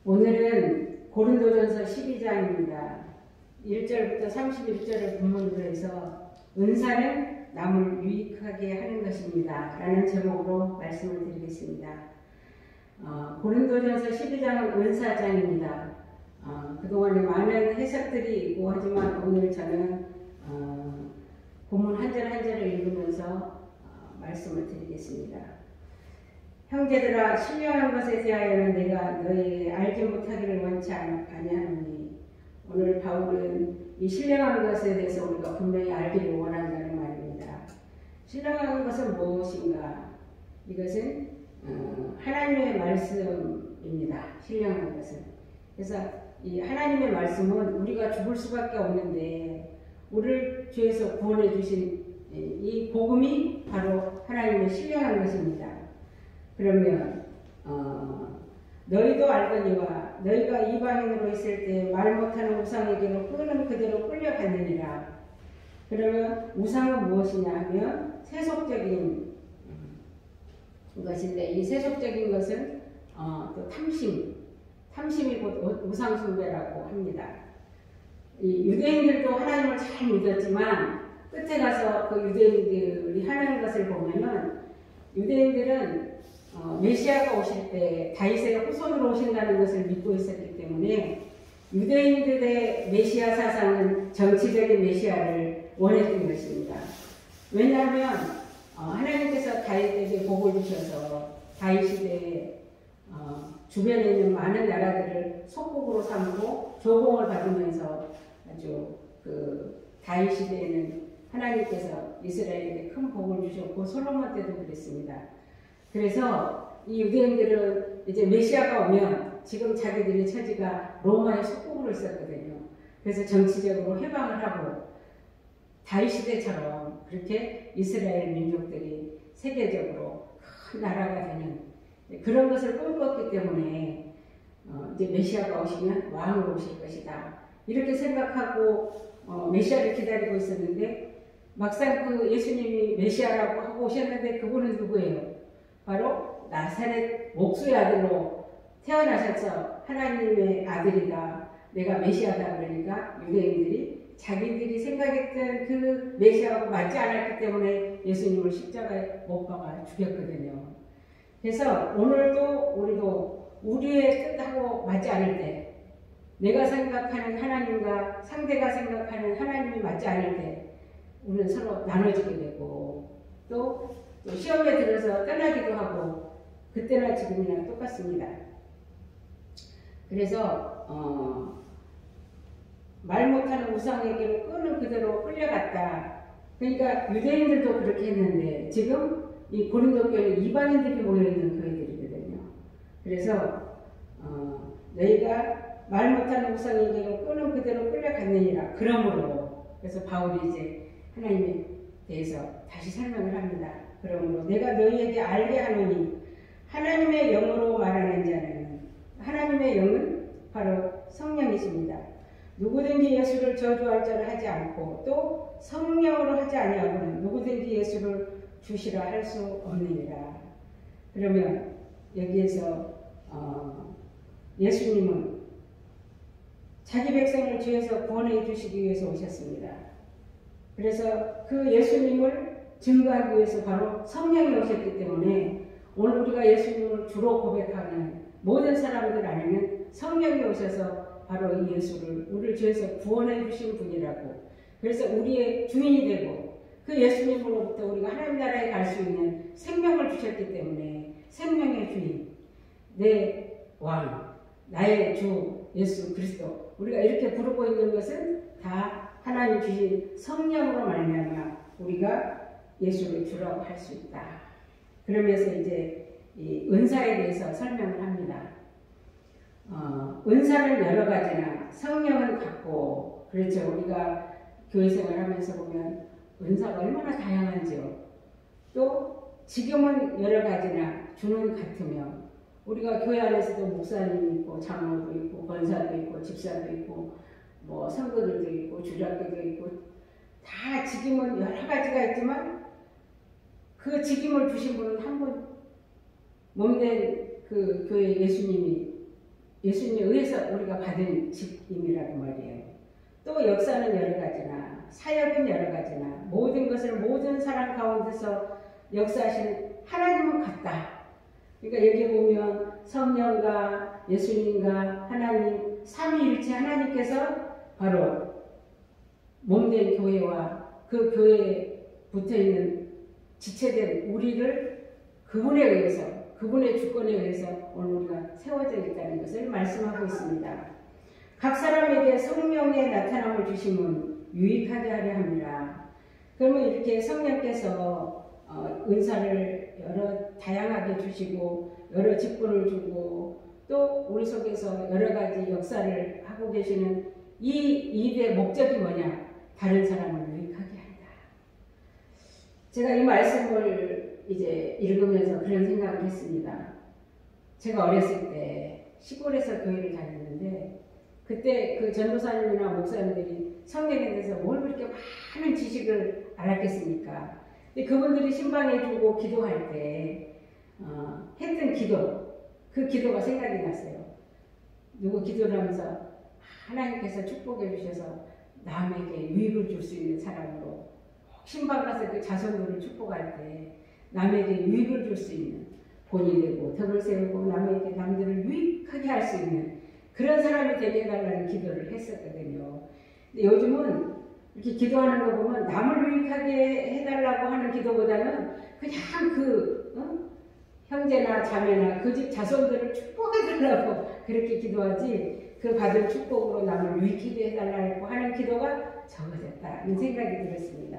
오늘은 고린도전서 12장입니다. 1절부터 31절을 본문으로 해서 은사는 남을 유익하게 하는 것입니다. 라는 제목으로 말씀을 드리겠습니다. 고린도전서 12장은 은사장입니다. 그동안에 많은 해석들이 있고 하지만 오늘 저는 본문 한 절 한 절을 읽으면서 말씀을 드리겠습니다. 형제들아, 신령한 것에 대하여는 내가 너희에게 알지 못하기를 원치 아니하노니. 오늘 바울은 이 신령한 것에 대해서 우리가 분명히 알기를 원한다는 말입니다. 신령한 것은 무엇인가? 이것은 하나님의 말씀입니다. 신령한 것은. 그래서 이 하나님의 말씀은 우리가 죽을 수밖에 없는데 우리를 죄에서 구원해 주신 이 복음이 바로 하나님의 신령한 것입니다. 그러면 너희도 알거니와 너희가 이방인으로 있을 때 말 못하는 우상에게로 끄는 그대로 끌려갔느니라. 그러면 우상은 무엇이냐 하면 세속적인 것인데, 이 세속적인 것은 또 탐심이 곧 우상숭배라고 합니다. 이 유대인들도 하나님을 잘 믿었지만 끝에 가서 그 유대인들이 하는 것을 보면은 유대인들은 메시아가 오실 때 다윗의 후손으로 오신다는 것을 믿고 있었기 때문에 유대인들의 메시아 사상은 정치적인 메시아를 원했던 것입니다. 왜냐하면 하나님께서 다윗에게 복을 주셔서 다윗 시대에 주변에 있는 많은 나라들을 속국으로 삼고 조공을 받으면서 아주 다윗 시대에는 하나님께서 이스라엘에게 큰 복을 주셨고 솔로몬 때도 그랬습니다. 그래서 이 유대인들은 이제 메시아가 오면 지금 자기들의 처지가 로마의 속국으로 있었거든요. 그래서 정치적으로 해방을 하고 다윗 시대처럼 그렇게 이스라엘 민족들이 세계적으로 큰 나라가 되는 그런 것을 꿈꿨기 때문에 이제 메시아가 오시면 왕으로 오실 것이다. 이렇게 생각하고 메시아를 기다리고 있었는데 막상 그 예수님이 메시아라고 하고 오셨는데 그분은 누구예요? 바로 나사렛 목수의 아들로 태어나셔서 하나님의 아들이다. 내가 메시아다. 그러니까 유대인들이 자기들이 생각했던 그 메시아하고 맞지 않았기 때문에 예수님을 십자가에 못 박아 죽였거든요. 그래서 오늘도 우리도 우리의 뜻하고 맞지 않을 때, 내가 생각하는 하나님과 상대가 생각하는 하나님이 맞지 않을 때 우리는 서로 나눠지게 되고 또 시험에 들어서 떠나기도 하고 그때나 지금이나 똑같습니다. 그래서 말 못하는 우상에게로 끄는 그대로 끌려갔다. 그러니까 유대인들도 그렇게 했는데 지금 이 고린도 교회에 이방인들이 모여있는 교회들이거든요. 그래서 너희가 말 못하는 우상에게로 끄는 그대로 끌려갔느니라. 그래서 바울이 이제 하나님에 대해서 다시 설명을 합니다. 그러므로 내가 너희에게 알게 하노니 하나님의 영으로 말하는 자는, 하나님의 영은 바로 성령이십니다. 누구든지 예수를 저주할 자를 하지 않고 또 성령으로 하지 아니하고는 누구든지 예수를 주시라 할 수 없느니라. 그러면 여기에서 예수님은 자기 백성을 죄에서 구원해 주시기 위해서 오셨습니다. 그래서 그 예수님을 증거하기 위해서 바로 성령이 오셨기 때문에 오늘 우리가 예수님을 주로 고백하는 모든 사람들 안에는 성령이 오셔서 바로 이 예수를 우리를 죄에서 구원해 주신 분이라고. 그래서 우리의 주인이 되고 그 예수님으로부터 우리가 하나님 나라에 갈 수 있는 생명을 주셨기 때문에 생명의 주인, 내 왕, 나의 주 예수 그리스도, 우리가 이렇게 부르고 있는 것은 다 하나님 주신 성령으로 말미암아 우리가 예수를 주라고 할 수 있다. 그러면서 이제 이 은사에 대해서 설명을 합니다. 은사는 여러 가지나 성령은 같고, 그렇죠. 우리가 교회 생활하면서 보면 은사가 얼마나 다양한지요. 또 지금은 여러 가지나 주는 같으며 우리가 교회 안에서도 목사님이 있고 장로도 있고 권사도 있고 집사도 있고 뭐 성도들도 있고 주장교도 있고 다 직임은 여러 가지가 있지만 그 직임을 주신 분은 한 분 몸된 그 교회 예수님이 예수님에 의해서 우리가 받은 직임이라고 말이에요. 또 역사는 여러 가지나 사역은 여러 가지나 모든 것을 모든 사람 가운데서 역사하시는 하나님은 같다. 그러니까 여기 보면 성령과 예수님과 하나님 삼위일체 하나님께서 바로 몸된 교회와 그 교회에 붙어있는 지체된 우리를 그분에 의해서 그분의 주권에 의해서 오늘 우리가 세워져 있다는 것을 말씀하고 있습니다. 각 사람에게 성령의 나타남을 주심은 유익하게 하려 합니다. 그러면 이렇게 성령께서 은사를 여러 다양하게 주시고 여러 직분을 주고 또 우리 속에서 여러 가지 역사를 하고 계시는 이 일의 목적이 뭐냐? 다른 사람을 유익하게 한다. 제가 이 말씀을 이제 읽으면서 그런 생각을 했습니다. 제가 어렸을 때 시골에서 교회를 다녔는데 그때 그 전도사님이나 목사님들이 성경에 대해서 뭘 그렇게 많은 지식을 알았겠습니까? 근데 그분들이 신방해주고 기도할 때 했던 기도, 그 기도가 생각이 났어요. 누구 기도를 하면서 하나님께서 축복해 주셔서 남에게 유익을 줄 수 있는 사람으로 신방 가서 그 자손들을 축복할 때 남에게 유익을 줄 수 있는 본이 되고 덕을 세우고 남에게 남들을 유익하게 할 수 있는 그런 사람이 되게 해달라는 기도를 했었거든요. 근데 요즘은 이렇게 기도하는 거 보면 남을 유익하게 해달라고 하는 기도보다는 그냥 그 형제나 자매나 그 집 자손들을 축복해달라고 그렇게 기도하지 그 받은 축복으로 남을 유익하게 해달라고 하는 기도가 적어졌다. 이런 생각이 들었습니다.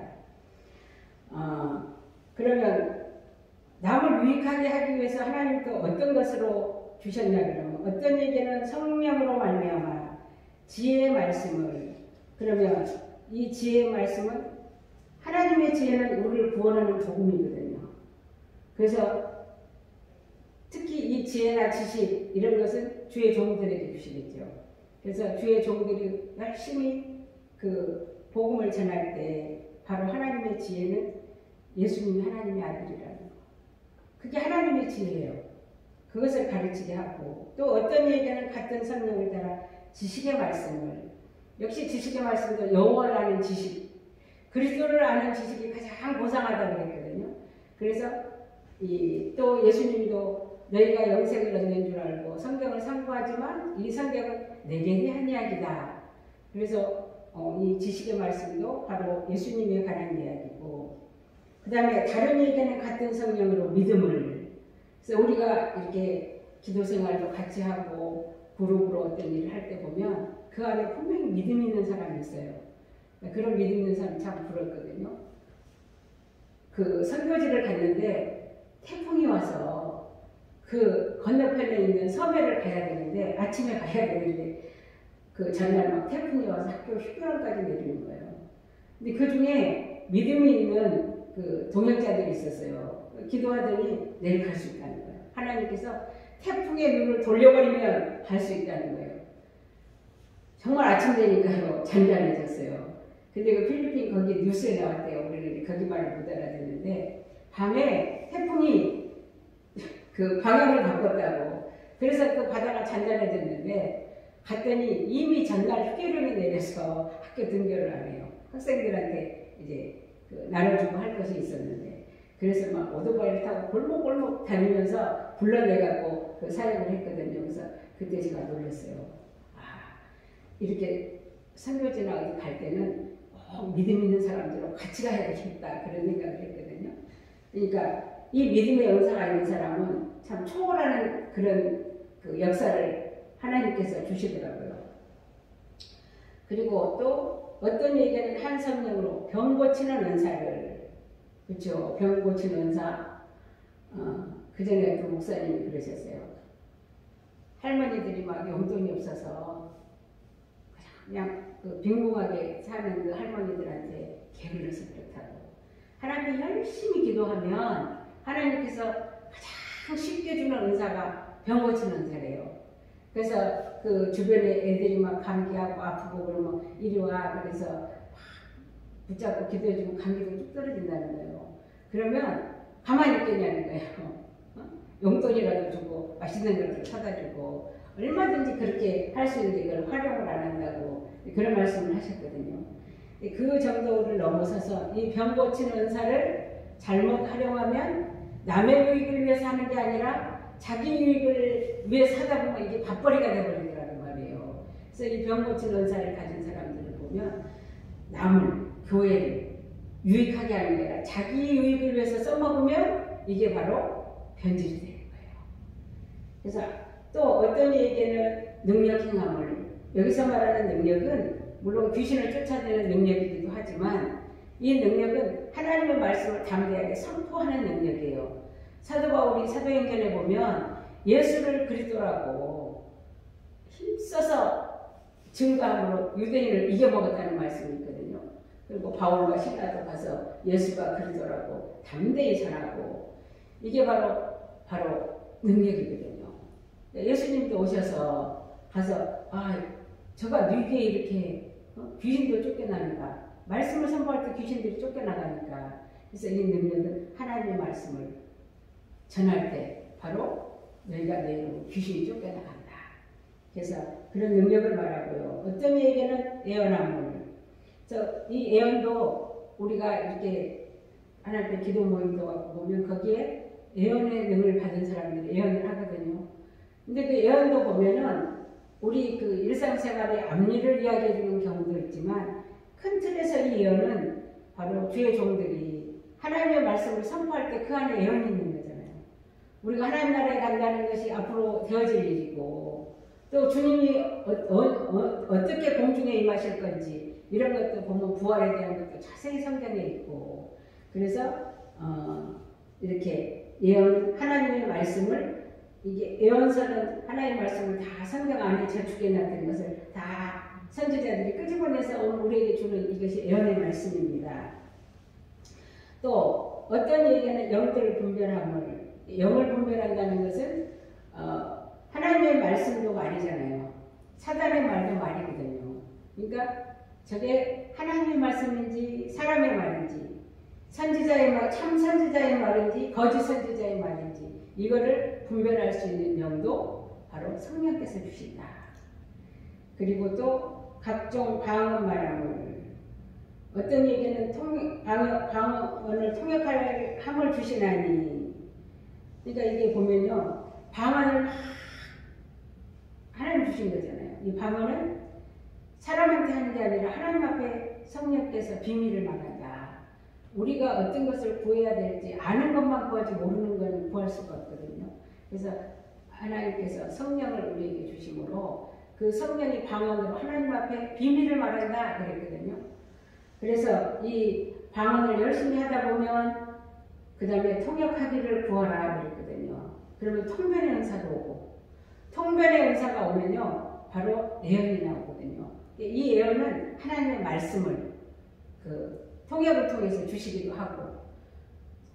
그러면 남을 유익하게 하기 위해서 하나님도 어떤 것으로 주셨냐 그러면 어떤 얘기는 성령으로 말미암아 지혜의 말씀을 그러면 이 지혜의 말씀은 하나님의 지혜는 우리를 구원하는 복음이거든요. 그래서 특히 이 지혜나 지식 이런 것은 주의 종들에게 주시겠죠. 그래서 주의 종들이 열심히 그 복음을 전할 때 바로 하나님의 지혜는 예수님이 하나님의 아들이라는 거. 그게 하나님의 지혜예요. 그것을 가르치게 하고 또 어떤 얘기는 같은 성령을 따라 지식의 말씀을 역시 지식의 말씀도 여호와를 아는 지식 그리스도를 아는 지식이 가장 고상하다고 그랬거든요. 그래서 또 예수님도 너희가 영생을 얻는 줄 알고 성경을 상고하지만 이 성경은 내게 대한 이야기다. 그래서 이 지식의 말씀도 바로 예수님에 관한 이야기고 그 다음에 다른 얘기는 같은 성령으로 믿음을 그래서 우리가 이렇게 기도 생활도 같이 하고 그룹으로 어떤 일을 할 때 보면 그 안에 분명히 믿음 있는 사람이 있어요. 그런 믿음 있는 사람이 참 부럽거든요. 그 선교지를 갔는데 태풍이 와서 그 건너편에 있는 섬에를 가야 되는데 아침에 가야 되는데 그 전날 막 태풍이 와서 학교 휴교령까지 내리는 거예요. 근데 그 중에 믿음이 있는 그 동역자들이 있었어요. 기도하더니 내일 갈 수 있다는 거예요. 하나님께서 태풍의 눈을 돌려버리면 갈 수 있다는 거예요. 정말 아침 되니까요 잔잔해졌어요. 근데 그 필리핀 거기 뉴스에 나왔대요. 우리는 거기 말을 못 알아듣는데 밤에 태풍이 그 방향을 바꿨다고. 그래서 그 바다가 잔잔해졌는데 갔더니 이미 전날 휴교령이 내려서 학교 등교를 안 해요. 학생들한테 이제 그 나눠주고 할 것이 있었는데 그래서 막 오토바이를 타고 골목골목 다니면서 불러내갖고 그 사역을 했거든요. 그래서 그때 제가 놀랐어요. 이렇게 선교지나 어디 갈 때는 믿음 있는 사람들하고 같이 가야 되겠다 그런 생각을 했거든요. 그러니까 이 믿음의 은사가 있는 사람은 참 초월하는 그런 그 역사를 하나님께서 주시더라고요. 그리고 또 어떤 얘기는 한 성령으로 병 고치는 은사를 그렇죠. 병 고치는 은사 그 전에 그 목사님이 그러셨어요. 할머니들이 막 용돈이 없어서 그냥 그 빈궁하게 사는 그 할머니들한테 게을러서 그렇다고. 하나님이 열심히 기도하면 하나님께서 가장 쉽게 주는 은사가 병 고치는 은사래요. 그래서 그 주변에 애들이 막 감기하고 아프고 그러면 이리 와. 그래서 막 붙잡고 기도해주면 감기도 뚝 떨어진다는 거예요. 그러면 가만히 있겠냐는 거예요. 용돈이라도 주고 맛있는 것도 사다 주고 얼마든지 그렇게 할 수 있는데 그걸 활용을 안 한다고 그런 말씀을 하셨거든요. 그 정도를 넘어서서 이 병 고치는 은사를 잘못 활용하면 남의 유익을 위해서 하는 게 아니라 자기 유익을 위해서 하다 보면 이게 밥벌이가 되어버리더라는 말이에요. 그래서 이 병 고치는 은사를 가진 사람들을 보면 남을, 교회를 유익하게 하는 게 아니라 자기 유익을 위해서 써먹으면 이게 바로 변질이 되는 거예요. 그래서 또 어떤 이에게는 능력 행함을, 여기서 말하는 능력은 물론 귀신을 쫓아내는 능력이기도 하지만 이 능력은 하나님의 말씀을 담대하게 선포하는 능력이에요. 사도 바울이 사도행전에 보면 예수를 그리스도라고 힘써서 증거함으로 유대인을 이겨먹었다는 말씀이 있거든요. 그리고 바울과 실라도 가서 예수가 그리스도라고 담대히 전하고 이게 바로 능력이거든요. 예수님도 오셔서 가서 저가 네게 이렇게 귀신도 쫓겨나니까 말씀을 선포할 때 귀신들이 쫓겨나가니까 그래서 이 능력은 하나님의 말씀을 전할 때 바로 너희가 내 이름으로 귀신이 쫓겨나간다. 그래서 그런 능력을 말하고요. 어떤 이에게는 예언함을. 이 예언도 우리가 이렇게 하나님의 기도 모임도 갖고 보면 거기에 예언의 능을 받은 사람들이 예언을 하거든요. 근데 그 예언도 보면은 우리 그 일상생활의 앞일을 이야기해 주는 경우도 있지만 큰 틀에서 이 예언은 바로 주의 종들이 하나님의 말씀을 선포할 때 그 안에 예언이 있는 거잖아요. 우리가 하나님 나라에 간다는 것이 앞으로 되어질 일이고 또 주님이 어떻게 공중에 임하실 건지 이런 것도 보면 부활에 대한 것도 자세히 성경에 있고 그래서 이렇게 예언 하나님의 말씀을 이게 예언서는 하나님의 말씀을 다 성경 안에 저축해 놨던 것을 다 선지자들이 끄집어내서 오늘 우리에게 주는 이것이 예언의 말씀입니다. 또 어떤 얘기는 영들을 분별함을 영을 분별한다는 것은 하나님의 말씀도 말이잖아요. 사단의 말도 말이거든요. 그러니까 저게 하나님의 말씀인지 사람의 말인지 선지자의 말, 참 선지자의 말인지 거짓 선지자의 말인지 이거를 분별할 수 있는 영도 바로 성령께서 주신다. 그리고 또 각종 방언 말함을 어떤 얘기는 방언을 통역할 함을 주시나니 그러니까 이게 보면요 방언을 막 하나님 주신 거잖아요. 이 방언은 사람한테 하는 게 아니라 하나님 앞에 성령께서 비밀을 말한다. 우리가 어떤 것을 구해야 될지 아는 것만 구하지 모르는 건 구할 수가 없거든요. 그래서 하나님께서 성령을 우리에게 주심으로 그 성령이 방언으로 하나님 앞에 비밀을 말한다 그랬거든요. 그래서 이 방언을 열심히 하다 보면 그 다음에 통역하기를 구하라 그랬거든요. 그러면 통변의 은사도 오고 통변의 은사가 오면요 바로 예언이 나오거든요. 이 예언은 하나님의 말씀을 통역을 통해서 주시기도 하고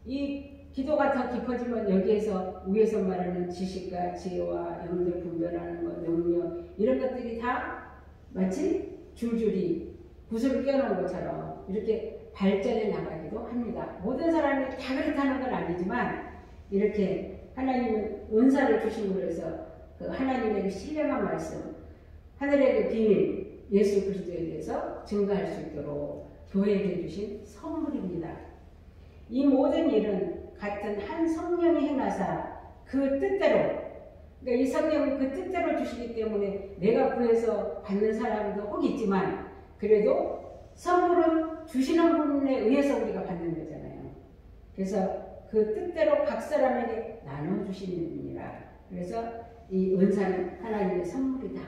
이 기도가 더 깊어지면 여기에서 위에서 말하는 지식과 지혜와 영들 분별하는 것, 능력 이런 것들이 다 마치 줄줄이 구슬을 끼워놓은 것처럼 이렇게 발전해 나가기도 합니다. 모든 사람이 다 그렇다는 건 아니지만 이렇게 하나님은 은사를 주심으로 해서 그 하나님의 신령한 말씀, 하늘의 그 비밀, 예수 그리스도에 대해서 증거할 수 있도록 교회에게 주신 선물입니다. 이 모든 일은 같은 한 성령이 행하사 그 뜻대로 그러니까 이 성령은 그 뜻대로 주시기 때문에 내가 구해서 받는 사람도 혹 있지만 그래도 선물은 주시는 분에 의해서 우리가 받는 거잖아요. 그래서 그 뜻대로 각 사람에게 나눠주시는 분이라. 그래서 이 은사는 하나님의 선물이다.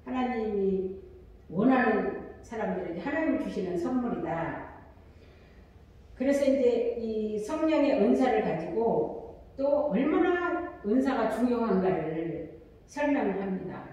하나님이 원하는 사람들에게 하나님이 주시는 선물이다. 그래서 이제 이 성령의 은사를 가지고 또 얼마나 은사가 중요한가를 설명을 합니다.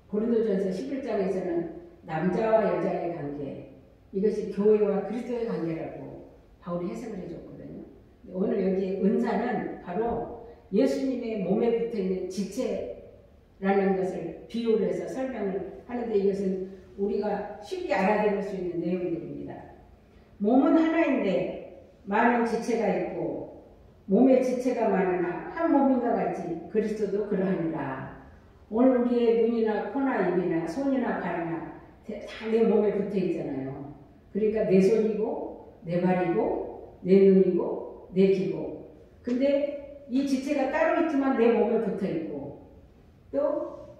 고린도전서 11장에서는 남자와 여자의 관계, 이것이 교회와 그리스도의 관계라고 바울이 해석을 해줬거든요. 오늘 여기 은사는 바로 예수님의 몸에 붙어있는 지체라는 것을 비유를 해서 설명을 하는데 이것은 우리가 쉽게 알아들을 수 있는 내용들입니다. 몸은 하나인데 많은 지체가 있고 몸에 지체가 많으나 한 몸인가 같이 그리스도도 그러하니라. 오늘 우리의 눈이나 코나 입이나 손이나 발이나 다 내 몸에 붙어 있잖아요. 그러니까 내 손이고 내 발이고 내 눈이고 내 귀고. 근데 이 지체가 따로 있지만 내 몸에 붙어 있고 또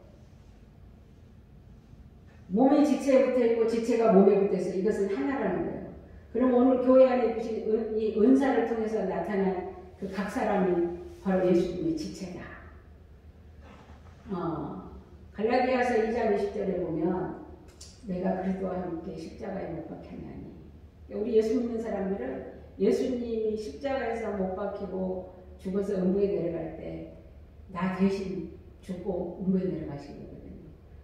몸이 지체에 붙어 있고 지체가 몸에 붙어 있어. 이것은 하나라는 거예요. 그럼 오늘 교회 안에 주신 이 은사를 통해서 나타난 그 각 사람이 바로 예수님의 지체다. 갈라디아서 2장 20절에 보면 내가 그리스도와 함께 십자가에 못 박혔나니. 우리 예수 믿는 사람들은 예수님이 십자가에서 못 박히고 죽어서 음부에 내려갈 때 나 대신 죽고 음부에 내려가시거든요.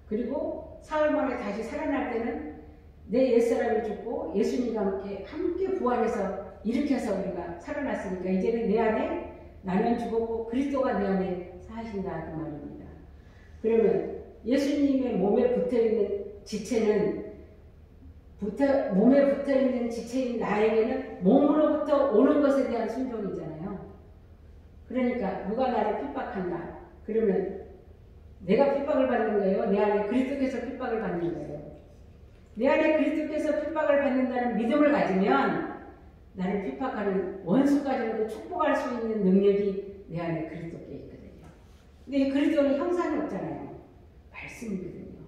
그리고 사흘 만에 다시 살아날 때는 내 옛사람이 죽고 예수님과 함께 부활해서 일으켜서 우리가 살아났으니까 이제는 내 안에 나는 죽었고 그리스도가 내 안에 사신다 그 말입니다. 그러면 예수님의 몸에 붙어있는 지체는 몸에 붙어있는 지체인 나에게는 몸으로부터 오는 것에 대한 순종이잖아요. 그러니까 누가 나를 핍박한다. 그러면 내가 핍박을 받는 거예요? 내 안에 그리스도께서 핍박을 받는 거예요? 내 안에 그리스도께서 핍박을 받는다는 믿음을 가지면 나를 핍박하는 원수까지도 축복할 수 있는 능력이 내 안에 그리스도께 있거든요. 근데 이 그리스도는 형상이 없잖아요. 말씀이거든요.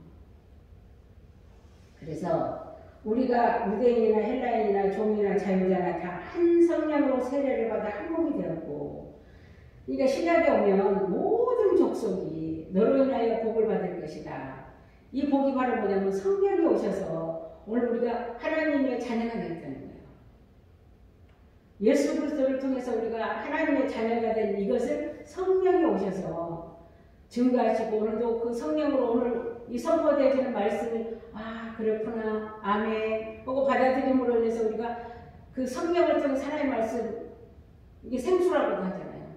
그래서 우리가 유대인이나 헬라인이나 종이나 자유자나 다 한 성령으로 세례를 받아 한 몸이 되었고, 그러니까 신약에 오면 모든 족속이 너로 인하여 복을 받을 것이다. 이 복이 바로 뭐냐면 성령이 오셔서 오늘 우리가 하나님의 자녀가 되었다는 거예요. 예수 그리스도를 통해서 우리가 하나님의 자녀가 된 이것을 성령이 오셔서 증거하시고, 오늘도 그 성령으로 오늘 이 선포되어지는 말씀을 그렇구나 아멘 하고 받아들임으로 인해서 우리가 그 성령을 통해 하나님의 말씀, 이게 생수라고도 하잖아요.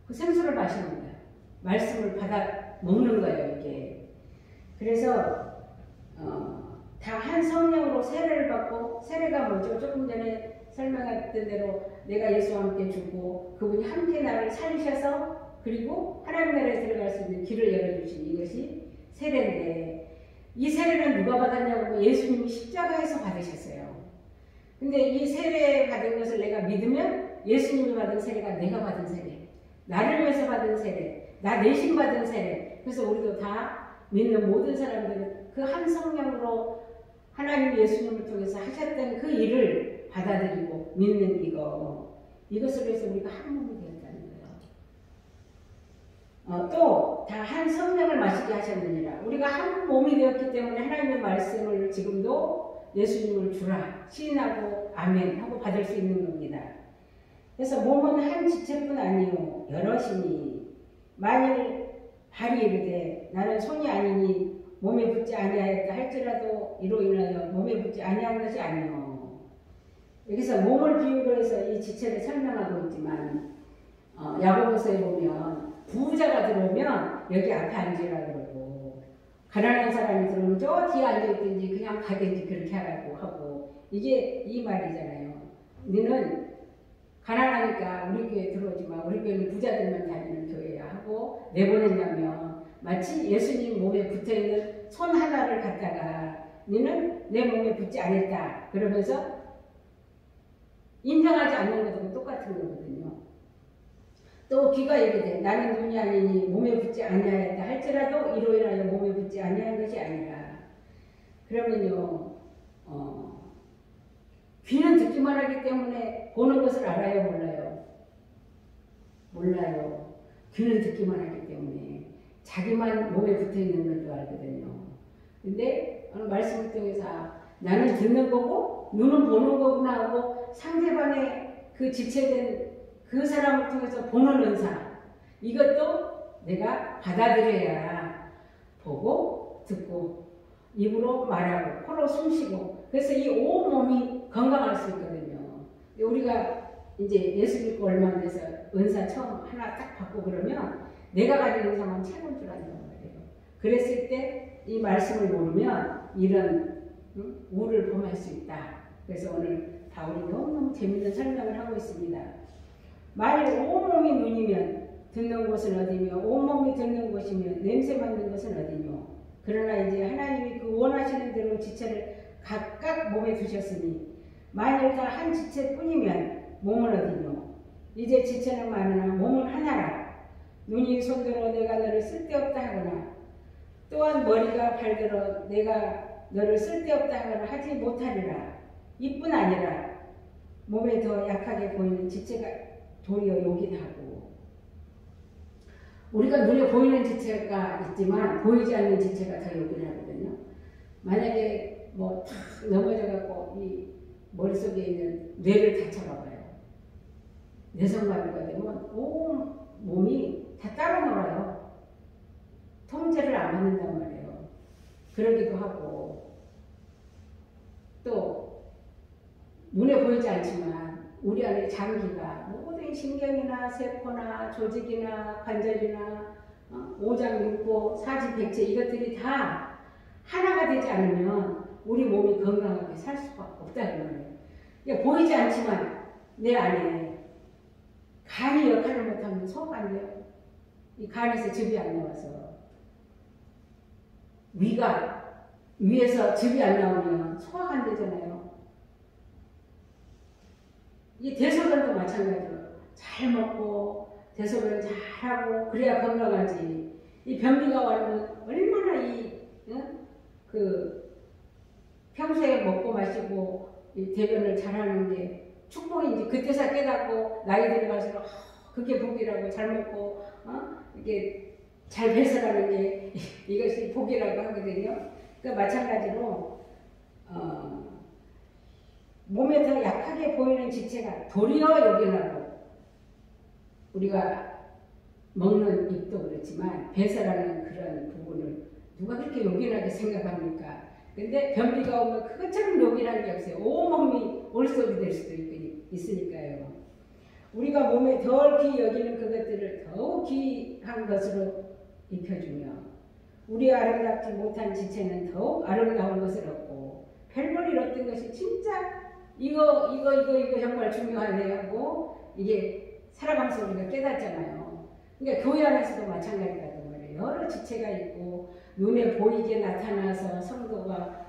그 생수를 마시는 거예요. 말씀을 받아 먹는 거예요, 이게. 그래서 다 한 성령으로 세례를 받고, 세례가 뭐죠? 조금 전에 설명했던 대로 내가 예수와 함께 죽고 그분이 함께 나를 살리셔서 그리고 하나님 나라에 들어갈 수 있는 길을 열어주신 이것이 세례인데, 이 세례는 누가 받았냐고 예수님이 십자가에서 받으셨어요. 근데 이 세례 받은 것을 내가 믿으면 예수님이 받은 세례가 내가 받은 세례, 나를 위해서 받은 세례, 나 대신 받은 세례. 그래서 우리도 다 믿는 모든 사람들은 그 한 성령으로 하나님 예수님을 통해서 하셨던 그 일을 받아들이고 믿는 이것을 위해서 우리가 한 몸이 되었다는 거예요. 또 다 한 성령을 마시게 하셨느니라. 우리가 한 몸이 되었기 때문에 하나님의 말씀을 지금도 예수님을 주라 시인하고 아멘 하고 받을 수 있는 겁니다. 그래서 몸은 한 지체뿐 아니요 여럿이니 만일 발이 이르되 나는 손이 아니니 몸에 붙지 아니하였다 할지라도 이로 인하여 몸에 붙지 아니한 것이 아니요. 여기서 몸을 비유로 해서 이 지체를 설명하고 있지만 야고보서에 보면 부자가 들어오면 여기 앞에 앉으라 그러고, 가난한 사람이 들어오면 저 뒤에 앉아있든지 그냥 가든지 그렇게 하라고 하고, 이게 이 말이잖아요. 너는 가난하니까 우리 교회에 들어오지 마. 우리 교회는 부자들만 다니는 교회야 하고 내보낸다면 마치 예수님 몸에 붙어있는 손 하나를 갖다가 너는 내 몸에 붙지 않았다 그러면서 인정하지 않는 것하고 똑같은 거거든요. 또 귀가 이르되 나는 눈이 아니니 몸에 붙지 아니하였다 할지라도 이로 인하여 몸에 붙지 아니한 것이 아니라. 그러면요 귀는 듣기만 하기 때문에 보는 것을 알아요, 몰라요? 몰라요. 귀는 듣기만 하기 때문에 자기만 몸에 붙어있는 건 줄 알거든요. 근데 오늘 말씀을 통해서 나는 듣는 거고 눈은 보는 거구나 하고 상대방의 그 지체된 그 사람을 통해서 보는 은사, 이것도 내가 받아들여야 보고 듣고 입으로 말하고 코로 숨쉬고, 그래서 이 온몸이 건강할 수 있거든요. 우리가 이제 예수 믿고 얼마 안 돼서 은사 처음 하나 딱 받고 그러면 내가 가진 은사만 채울 줄 안다는 거예요. 그랬을 때 이 말씀을 모르면 이런 우를 범할 수 있다. 그래서 오늘 바울이 너무너무 재밌는 설명을 하고 있습니다. 만일 온몸이 눈이면 듣는 곳은 어디며 온몸이 듣는 곳이면 냄새 맡는 것은 어디뇨. 그러나 이제 하나님이 그 원하시는 대로 지체를 각각 몸에 두셨으니 만일 다 한 지체뿐이면 몸은 어디뇨. 이제 지체는 많으나 몸은 하나라. 눈이 손들어 내가 너를 쓸데없다 하거나 또한 머리가 발들어 내가 너를 쓸데없다 하거나 하지 못하리라. 이뿐 아니라 몸에 더 약하게 보이는 지체가 도리어 욕이다 하고. 우리가 눈에 보이는 지체가 있지만 보이지 않는 지체가 더 욕이라거든요. 만약에 뭐 탁 넘어져갖고 이 머릿속에 있는 뇌를 다쳐봐봐요. 뇌성마비가 되면 온 몸이 다 따로 놀아요. 통제를 안 받는단 말이에요. 그러기도 하고 또 눈에 보이지 않지만 우리 안에 장기가 모든 신경이나 세포나 조직이나 관절이나 오장육부, 사지백체 이것들이 다 하나가 되지 않으면 우리 몸이 건강하게 살 수가 없다는 말이에요. 그러니까 보이지 않지만 내 안에 간이 역할을 못하면 소화가 안 돼요. 이 간에서 즙이 안 나와서 위에서 즙이 안 나오면 소화가 안 되잖아요. 이 대소변도 마찬가지로 잘 먹고 대소변 잘하고 그래야 건강하지. 이 변비가 와면 얼마나 평소에 먹고 마시고 이 대변을 잘하는 게 축복인지 그때서 깨닫고 나이 들어갈수록 그게 복이라고 잘 먹고 이게 잘 배설하는 게 이것이 복이라고 하거든요. 그러니까 마찬가지로 몸에 더 약하게 보이는 지체가 도리어 요긴하고 우리가 먹는 입도 그렇지만 배설하는 그런 부분을 누가 그렇게 요긴하게 생각합니까? 근데 변비가 오면 그것처럼 요긴한 게 없어요. 온몸이 올솔이 될 수도 있으니까요. 우리가 몸에 덜 귀히 여기는 그것들을 더욱 귀한 것으로 입혀주며 우리 아름답지 못한 지체는 더욱 아름다운 것을 얻고 별볼일 얻던 것이 진짜 이거 정말 중요하네 하고 이게 살아가면서 우리가 깨닫잖아요. 그러니까 교회 안에서도 마찬가지라고 말이에요. 여러 지체가 있고 눈에 보이게 나타나서 성도가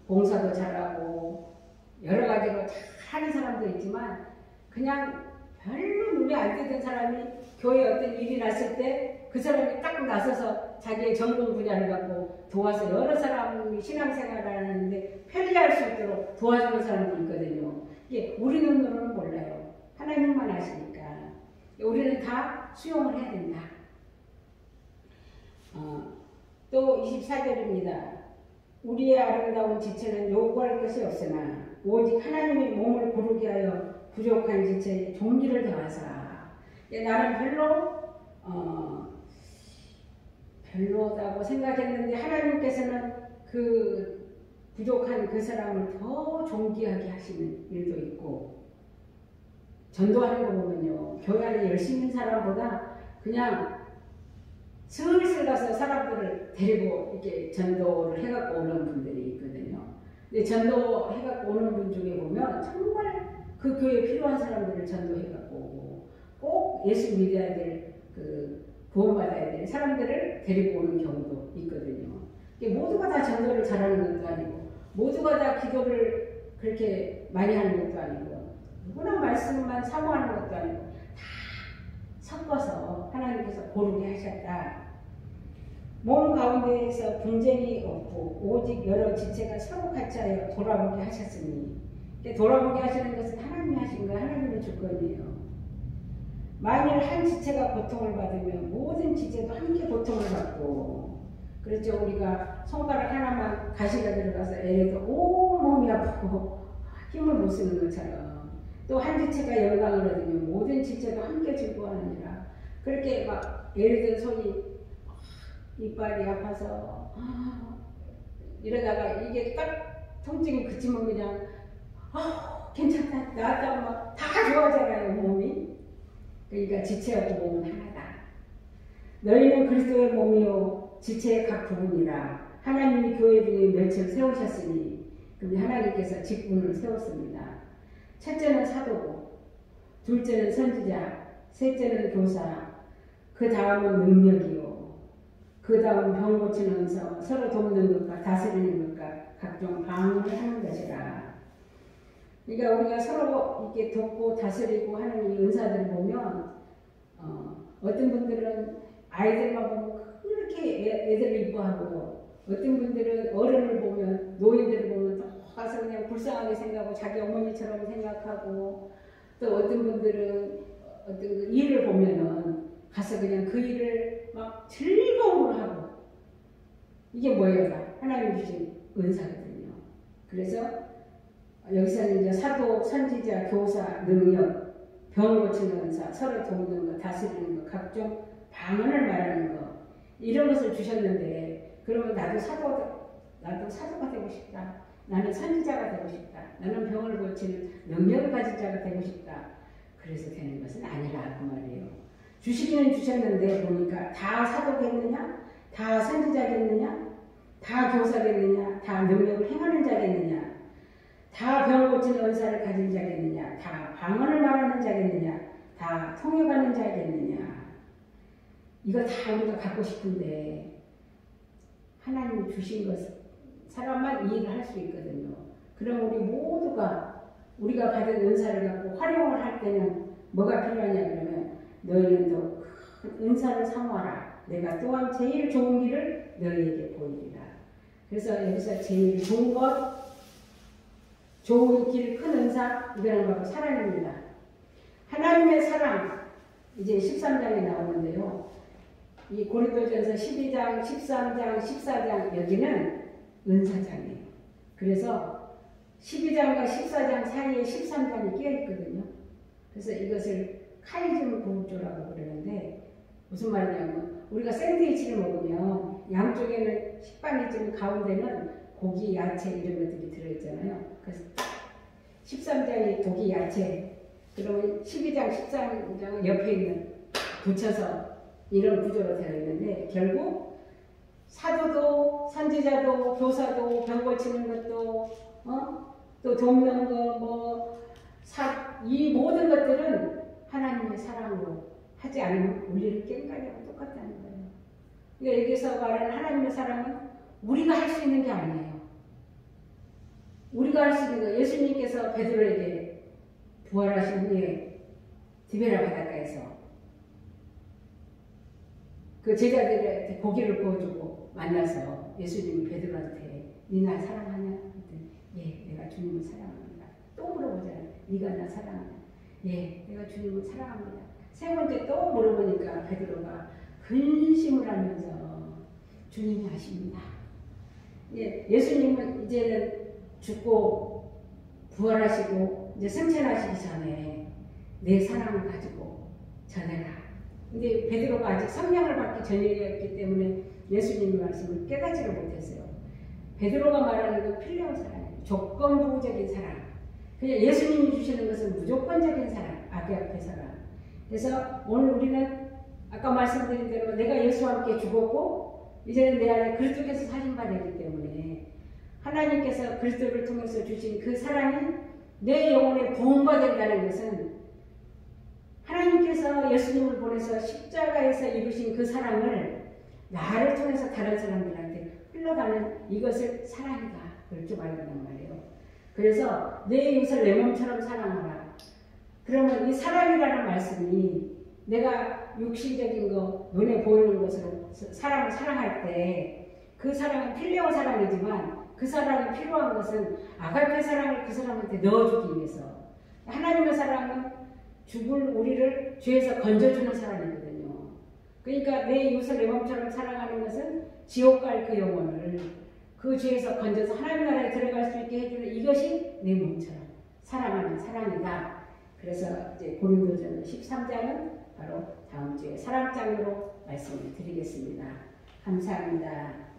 봉사도 잘하고 여러 가지로 잘하는 사람도 있지만 그냥 별로 눈에 안 띄던 사람이 교회에 어떤 일이 났을 때 그 사람이 딱 나서서 자기의 전문 분야를 갖고 도와서 여러 사람이 신앙생활을 하는데 편리할 수 있도록 도와주는 사람도 있거든요. 이게 우리 눈으로는 몰라요. 하나님만 아시니까. 우리는 다 수용을 해야 된다. 또 24절입니다. 우리의 아름다운 지체는 요구할 것이 없으나 오직 하나님이 몸을 고르게 하여 부족한 지체에 종기를 더하사. 나는 별로다고 생각했는데 하나님께서는 그 부족한 그 사람을 더 존귀하게 하시는 일도 있고 전도하는 거 보면요. 교회 안에 열심히 있는 사람보다 그냥 슬슬 가서 사람들을 데리고 이렇게 전도를 해갖고 오는 분들이 있거든요. 근데 전도해갖고 오는 분 중에 보면 정말 그 교회에 필요한 사람들을 전도해갖고 오고 꼭 예수 믿어야 될 구원받아야 될 사람들을 데리고 오는 경우도 있거든요. 모두가 다 전도를 잘하는 것도 아니고 모두가 다 기도를 그렇게 많이 하는 것도 아니고 누구나 말씀만 사모하는 것도 아니고 다 섞어서 하나님께서 고르게 하셨다. 몸 가운데에서 분쟁이 없고 오직 여러 지체가 서로 같이 하여 돌아보게 하셨으니 돌아보게 하시는 것은 하나님이 하신 거예요. 하나님의 주권이에요. 만일 한 지체가 고통을 받으면 모든 지체도 함께 고통을 받고 그렇죠. 우리가 손가락 하나만 가시가 들어가서 애래도 온몸이 아프고 힘을 못 쓰는 것처럼 또 한 지체가 영광을 얻으면 모든 지체도 함께 즐거워하느니라. 그렇게 막 예를 들어 손이 이빨이 아파서 이러다가 이게 딱 통증이 그치면 그냥 괜찮다 나았다 막 다 좋아하잖아요 몸이. 그러니까 지체하고 몸은 하나다. 너희는 그리스도의 몸이요 지체의 각 부분이라. 하나님이 교회 중에 멸치를 세우셨으니 그럼 하나님께서 직분을 세웠습니다. 첫째는 사도고 둘째는 선지자, 셋째는 교사, 그 다음은 능력이요, 그 다음 병 고치는 은사, 서로 돕는 것과 다스리는 것과 각종 방언을 하는 것이라. 그러니까 우리가 서로 이렇게 돕고 다스리고 하는 이 은사들을 보면 어떤 분들은 아이들만 보면 그렇게 애들을 이뻐하고, 어떤 분들은 어른을 보면, 노인들을 보면 또 가서 그냥 불쌍하게 생각하고 자기 어머니처럼 생각하고, 또 어떤 분들은 어떤 그 일을 보면은 가서 그냥 그 일을 막 즐거움을 하고, 이게 뭐예요? 하나님 주신 은사거든요. 그래서 여기서는 이제 사도, 선지자, 교사, 능력, 병 고치는 은사, 서로 돕는 것, 다스리는 것, 각종 방언을 말하는 것, 이런 것을 주셨는데, 그러면 나도 사도가 되고 싶다. 나는 선지자가 되고 싶다. 나는 병을 고치는 능력을 가진 자가 되고 싶다. 그래서 되는 것은 아니라 그 말이에요. 주시기는 주셨는데 보니까 다 사도겠느냐? 다 선지자겠느냐? 다 교사겠느냐? 다 능력을 행하는 자겠느냐? 다 병 고치는 은사를 가진 자겠느냐? 다 방언을 말하는 자겠느냐? 다 통역하는 자겠느냐? 이거 다 우리가 갖고 싶은데 하나님이 주신 것은 사람만 이 일을 할 수 있거든요. 그럼 우리 모두가 우리가 받은 은사를 갖고 활용을 할 때는 뭐가 필요하냐 그러면 너희는 더 큰 은사를 사모하라. 내가 또한 제일 좋은 길을 너희에게 보이리라. 그래서 여기서 제일 좋은 것, 좋은 길, 큰 은사, 이거는 바로 사랑입니다. 하나님의 사랑, 이제 13장에 나오는데요. 이 고린도전서 12장, 13장, 14장 여기는 은사장이에요. 그래서 12장과 14장 사이에 13장이 끼어있거든요. 그래서 이것을 카이즘 부조라고 그러는데 무슨 말이냐면 우리가 샌드위치를 먹으면 양쪽에는 식빵이 있지만 가운데는 고기, 야채 이런 것들이 들어있잖아요. 그래서 13장이 고기, 야채, 그러면 12장, 13장은 옆에 있는 붙여서 이런 구조로 되어 있는데 결국 사도도 선지자도 교사도 병 고치는 것도 또 돕는 거 이 모든 것들은 하나님의 사랑으로 하지 않으면 우리를 깽가리하고 똑같다는 거예요. 그러니까 여기서 말하는 하나님의 사랑은 우리가 할 수 있는 게 아니에요. 우리가 할 수 있는 거, 예수님께서 베드로에게 부활하신 후에 디베라 바닷가에서 그 제자들한테 고기를 구워주고 만나서 예수님이 베드로한테 니 나 사랑하냐? 그랬더니 예, 내가 주님을 사랑합니다. 또 물어보잖아요. 네가 나 사랑하냐? 예, 내가 주님을 사랑합니다. 세 번째 또 물어보니까 베드로가 근심을 하면서 주님이 아십니다. 예, 예수님은 이제는 죽고 부활하시고 이제 승천하시기 전에 내 사랑을 가지고 전해라. 근데 베드로가 아직 성령을 받기 전이었기 때문에 예수님의 말씀을 깨닫지를 못했어요. 베드로가 말하는 건 필요한 사랑이에요. 조건부적인 사랑. 그냥 예수님이 주시는 것은 무조건적인 사랑, 아게아페 사랑. 그래서 오늘 우리는 아까 말씀드린 대로 내가 예수와 함께 죽었고 이제는 내 안에 그리스도께서 사신 바 되기 때문에 하나님께서 그리스도를 통해서 주신 그 사랑이 내 영혼에 부흥받는다는 것은 하나님께서 예수님을 보내서 십자가에서 이루신 그 사랑을 나를 통해서 다른 사람들한테 흘러가는 이것을 사랑이다. 그렇게 말한단 말이에요. 그래서 내 이웃을 내 몸처럼 사랑하라. 그러면 이 사랑이라는 말씀이 내가 육신적인 거, 눈에 보이는 것으로 사람을 사랑할 때 그 사랑은 필레오 사랑이지만 그 사랑이 필요한 것은 아가페 사랑을 그 사람한테 넣어주기 위해서. 하나님의 사랑은 죽을 우리를 죄에서 건져주는 사랑이거든요. 그러니까 내 이웃을 내 몸처럼 사랑하는 것은 지옥 갈 그 영혼을 그 죄에서 건져서 하나님 나라에 들어갈 수 있게 해주는 이것이 내 몸처럼 사랑하는 사랑이다. 그래서 이제 고린도전 13장은 바로 다음 주에 사랑장으로 말씀을 드리겠습니다. 감사합니다.